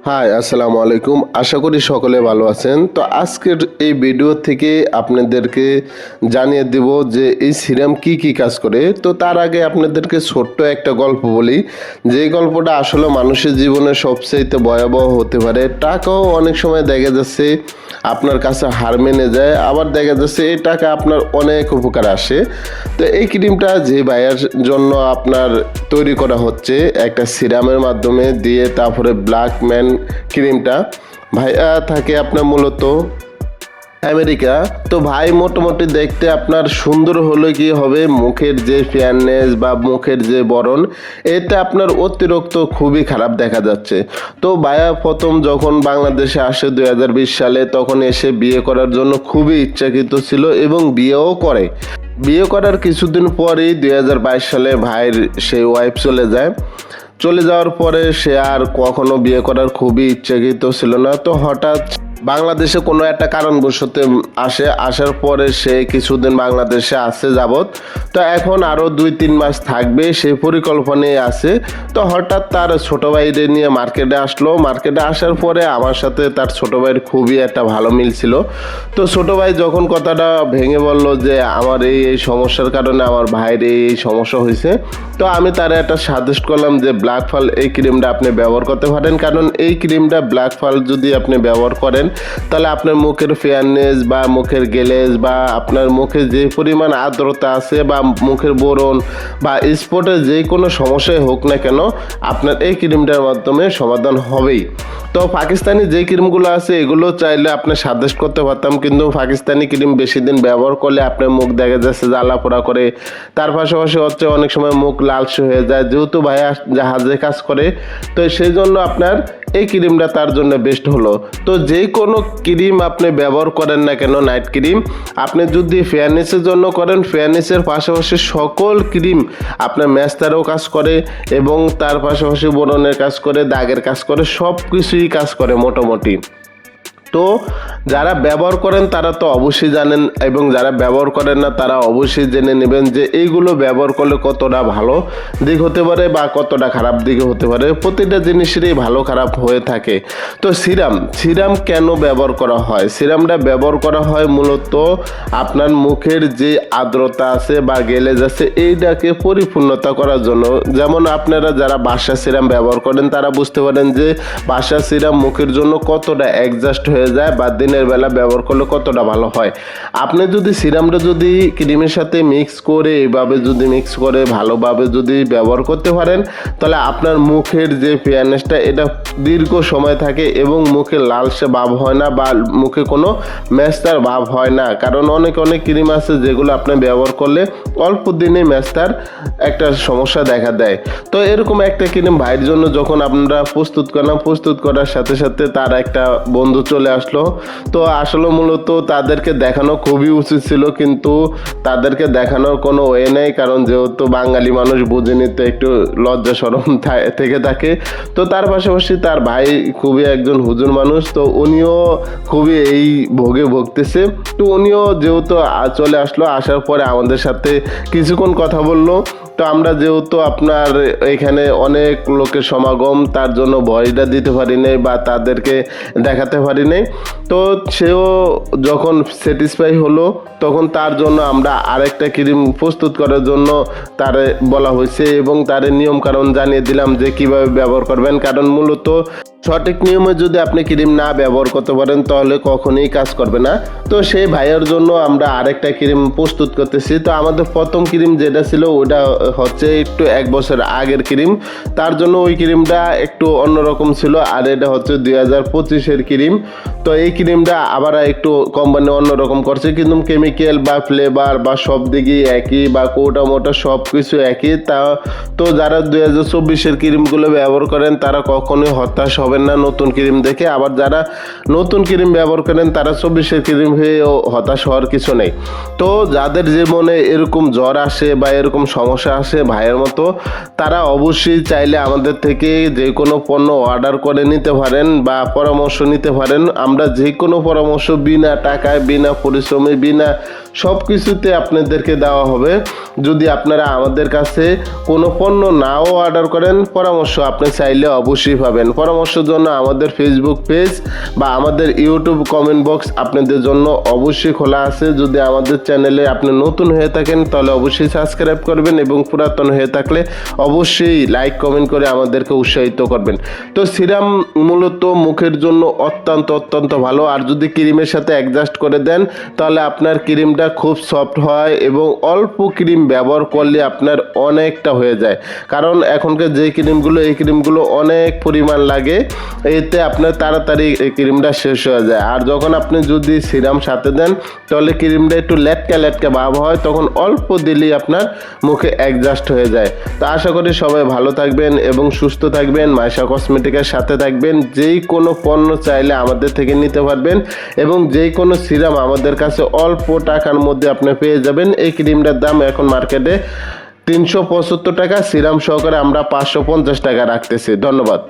High, আসসালামু আলাইকুম। আশা করি সকলে ভালো আছেন। তো আজকের এই ভিডিও থেকে আপনাদেরকে জানিয়ে দেব যে এই সিরাম কি কি কাজ করে। তো তার আগে আপনাদেরকে ছোট্ট একটা গল্প বলি, যে গল্পটা আসলে মানুষের জীবনে সবচাইতে ভয়াবহ হতে পারে। টাকাও অনেক সময় দেখা যাচ্ছে আপনার কাছে হার মেনে যায়, আবার দেখা যাচ্ছে এই টাকা আপনার অনেক উপকার আসে। তো এই ক্রিমটা যে ভাইয়ের জন্য আপনার তৈরি করা হচ্ছে একটা সিরামের মাধ্যমে দিয়ে, তারপরে ব্ল্যাক ম্যান ক্রিমটা ভাইয়া থাকে আপনার মূলত আমেরিকা। তো ভাই মোটামুটি দেখতে আপনার সুন্দর হলে কি হবে, মুখের যে ফেয়ারনেস বা মুখের যে বরণ, এতে আপনার অতিরিক্ত খুবই খারাপ দেখা যাচ্ছে। তো ভাইয়া প্রথম যখন বাংলাদেশে আসে 2020 সালে, তখন এসে বিয়ে করার জন্য খুবই ইচ্ছাকৃত ছিল এবং বিয়েও করে। বিয়ে করার কিছুদিন পরেই 2022 সালে ভাইয়ের সেই ওয়াইফ চলে যাওয়ার পরে সে আর কখনো বিয়ে করার খুবই ইচ্ছাকৃত ছিল না। তো হঠাৎ বাংলাদেশে কোনো একটা কারণবশত আসার পরে সে কিছুদিন বাংলাদেশে আসে যাবত। তো এখন আরও 2-3 মাস থাকবে সেই পরিকল্পনায় আছে। তো হঠাৎ তার ছোটো ভাইরে নিয়ে মার্কেটে আসার পরে আমার সাথে তার ছোটো ভাইয়ের খুবই একটা ভালো মিল ছিল। তো ছোটো ভাই যখন কথাটা ভেঙে বলল যে আমার এই সমস্যার কারণে আমার ভাইয়ের এই সমস্যা হয়েছে, তো আমি তার একটা সাজেস্ট করলাম যে ব্ল্যাক ফাল এই ক্রিমটা আপনি ব্যবহার করতে পারেন। কারণ এই ক্রিমটা ব্ল্যাক ফাল যদি আপনি ব্যবহার করেন, তাহলে আপনার মুখের ফেয়ারনেস বা মুখের গ্লেজ বা আপনার মুখে যে পরিমাণ আর্দ্রতা আছে বা মুখের বোরন বা স্পটের যে কোনো সমস্যাই হোক না কেন, আপনার এই ক্রিমটার মাধ্যমে সমাধান হবেই। তো পাকিস্তানি যে ক্রিমগুলো আছে এগুলো চাইলে আপনি সাজেস্ট করতে পারতাম, কিন্তু পাকিস্তানি ক্রিম বেশি দিন ব্যবহার করলে আপনার মুখ দেখা যাচ্ছে জ্বালা পোড়া করে। তার পাশাপাশি হচ্ছে অনেক সময় মুখ লালচে হয়ে যায়, যেহেতু ভাইয়া জাহাজে কাজ করে। তো সেই জন্য আপনার এই ক্রিমটা তার জন্য বেস্ট হলো। তো যে কোনো ক্রিম আপনি ব্যবহার করেন না কেন, নাইট ক্রিম আপনি যদি ফেয়ারনেসের জন্য করেন, ফেয়ারনেসের পাশাপাশি সকল ক্রিম আপনার ম্যাস্তারও কাজ করে এবং তার পাশাপাশি বোরনের কাজ করে, দাগের কাজ করে, সব কিছুই কাজ করে মোটামুটি। তো যারা ব্যবহার করেন তারা তো অবশ্যই জানেন, এবং যারা ব্যবহার করেন না তারা অবশ্যই জেনে নেবেন যে এইগুলো ব্যবহার করলে কতটা ভালো দিক হতে পারে বা কতটা খারাপ দিকে হতে পারে। প্রতিটা জিনিসেরই ভালো খারাপ হয়ে থাকে। তো সিরাম কেন ব্যবহার করা হয়? সিরামটা ব্যবহার করা হয় মূলত আপনার মুখের যে আর্দ্রতা আছে বা গ্লেজ আছে এইটাকে পরিপূর্ণতা করার জন্য। যেমন আপনারা যারা বাসা সিরাম ব্যবহার করেন তারা বুঝতে পারেন যে বাসা সিরাম মুখের জন্য কতটা অ্যাডজাস্ট হয়ে যায় বা দিনের বেলা ব্যবহার করলে কতটা ভালো হয়। আপনি যদি সিরামটা যদি ক্রিমের সাথে মিক্স করে এইভাবে যদি মিক্স করে ভালোভাবে যদি ব্যবহার করতে পারেন, তাহলে আপনার মুখের যে ফেয়ারনেসটা এটা দীর্ঘ সময় থাকে এবং মুখে লালসে ভাব হয় না বা মুখে কোনো ম্যাস্তার ভাব হয় না। কারণ অনেক ক্রিম আছে যেগুলো আপনি ব্যবহার করলে অল্প দিনে ম্যাস্তার একটা সমস্যা দেখা দেয়। তো এরকম একটা ক্রিম ভাইয়ের জন্য যখন আপনারা প্রস্তুত করার সাথে সাথে তার একটা বন্ধু চলে আসলো। তো আসলে মূলত তাদেরকে দেখানো খুবই উচিত ছিল, কিন্তু তাদেরকে দেখানোর কোনো ওয়ে নেই, কারণ যেহেতু বাঙালি মানুষ বুঝেনি, তো একটু লজ্জা শরম থেকে থাকে। তো তার পাশাপাশি তার ভাই খুবই একজন হুজুর মানুষ, তো উনিও খুবই এই ভোগে ভুগতেছে। তো উনিও যেহেতু চলে আসলো, আসার পরে আমাদের সাথে কিছুক্ষণ কথা বললো। তো আমরা যেহেতু আপনার এখানে অনেক লোকের সমাগম, তার জন্য ভয়েসটা দিতে পারি নাই বা তাদেরকে দেখাতে পারি নাই। তো সেও যখন স্যাটিসফাই হলো, তখন তার জন্য আমরা আরেকটা ক্রিম প্রস্তুত করার জন্য তারে বলা হয়েছে এবং তার নিয়মকানুন জানিয়ে দিলাম যে কিভাবে ব্যবহার করবেন। কারণ মূলত সঠিক নিয়মে যদি আপনি ক্রিম না ব্যবহার করতে পারেন তাহলে কখনোই কাজ করবে না। তো সেই ভাইয়ের জন্য আমরা আরেকটা ক্রিম প্রস্তুত করতেছি। তো আমাদের প্রথম ক্রিম যেটা ছিল ওটা হচ্ছে একটু 1 বছর আগের ক্রিম, তার জন্য ওই ক্রিমটা একটু অন্যরকম ছিল। আর এটা হচ্ছে 2025-এর ক্রিম। তো এই ক্রিমটা আবার একটু কোম্পানি অন্যরকম করছে, কিন্তু কেমিক্যাল বা ফ্লেভার বা সব দিকেই একই বা কোটা মোটা সব কিছু একই। তো যারা 2024-এর ক্রিমগুলো ব্যবহার করেন তারা কখনোই হতাশ হবেন না নতুন ক্রিম দেখে। আবার যারা নতুন ক্রিম ব্যবহার করেন তারা 24-এর ক্রিম হয়েও হতাশ হওয়ার কিছু নেই। তো যাদের জীবনে এরকম জ্বর আসে বা এরকম সমস্যা আসে ভাইয়ের মতো, তারা অবশ্যই চাইলে আমাদের থেকে যে কোনো পণ্য অর্ডার করে নিতে পারেন বা পরামর্শ নিতে পারেন। আমরা যে কোনো পরামর্শ বিনা টাকায়, বিনা পরিশ্রমে, বিনা সব কিছুতে আপনাদেরকে দেওয়া হবে। যদি আপনারা আমাদের কাছে কোনো পণ্য নাও অর্ডার করেন, পরামর্শ আপনি চাইলে অবশ্যই পাবেন। পরামর্শের জন্য আমাদের ফেসবুক পেজ বা আমাদের ইউটিউব কমেন্ট বক্স আপনাদের জন্য অবশ্যই খোলা আছে। যদি আমাদের চ্যানেলে আপনি নতুন হয়ে থাকেন তাহলে অবশ্যই সাবস্ক্রাইব করবেন, এবং পুরাতন হয়ে থাকলে অবশ্যই লাইক কমেন্ট করে আমাদেরকে উৎসাহিত করবেন। তো সিরাম মূলত মুখের জন্য অত্যন্ত ভালো। আর যদি ক্রিমের সাথে অ্যাডজাস্ট করে দেন তাহলে আপনার ক্রিমটা খুব সফট হয়, এবং অল্প ক্রিম ব্যবহার করলে আপনার অনেকটা হয়ে যায়। কারণ এখনকার যে ক্রিমগুলো, এই ক্রিমগুলো অনেক পরিমাণ লাগে, এতে আপনার তাড়াতাড়ি এই ক্রিমটা শেষ হয়ে যায়। আর যখন আপনি যদি সিরাম সাথে দেন তাহলে ক্রিমটা একটু লেটকা ভাব হয়, তখন অল্প দিলেই আপনার মুখে অ্যাডজাস্ট হয়ে যায়। তো আশা করি সবাই ভালো থাকবেন এবং সুস্থ থাকবেন, মাইশা কসমেটিকের সাথে থাকবেন। যেই কোনো পণ্য চাইলে আমাদের থেকে নিতে পারবেন, এবং যেই কোনো সিরাম আমাদের কাছে অল্প টাকার মধ্যে আপনি পেয়ে যাবেন। এই ক্রিমটার দাম এখন মার্কেটে 375 টাকা, সিরাম সহকারে আমরা 550 টাকা রাখতেছি। ধন্যবাদ।